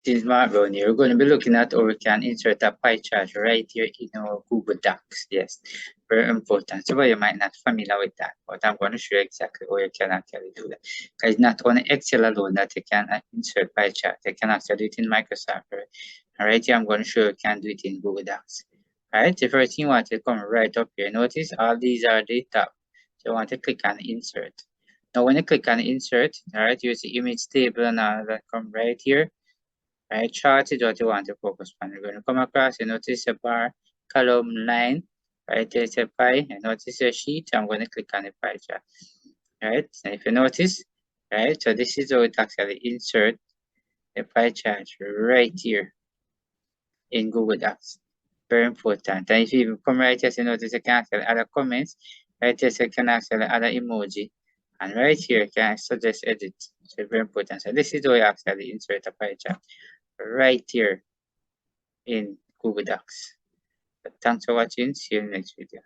This is Mark Roney. We're going to be looking at how we can insert a pie chart right here in our Google Docs. Yes, very important. So you might not familiar with that, but I'm going to show you exactly how you can actually do that. Because it's not only Excel alone that you can insert pie chart. You can actually do it in Microsoft. All right, here I'm going to show you can do it in Google Docs. All right, the first thing you want to come right up here. Notice all these are the top. So you want to click on insert. Now when you click on insert, all right, you see image table and all that come right here. Right, chart is what you want to focus on. You're going to come across, you notice a bar, column, line, right? There's a pie, and notice a sheet. I'm going to click on the pie chart. Right, and if you notice, right, so this is how it actually insert the pie chart right here in Google Docs. Very important. And if you come right here, you notice you can actually add a comments. Right here, so you can actually add an emoji. And right here, you can suggest edit. So very important. So this is how you actually insert a pie chart right here in Google Docs. Thanks for watching. See you in the next video.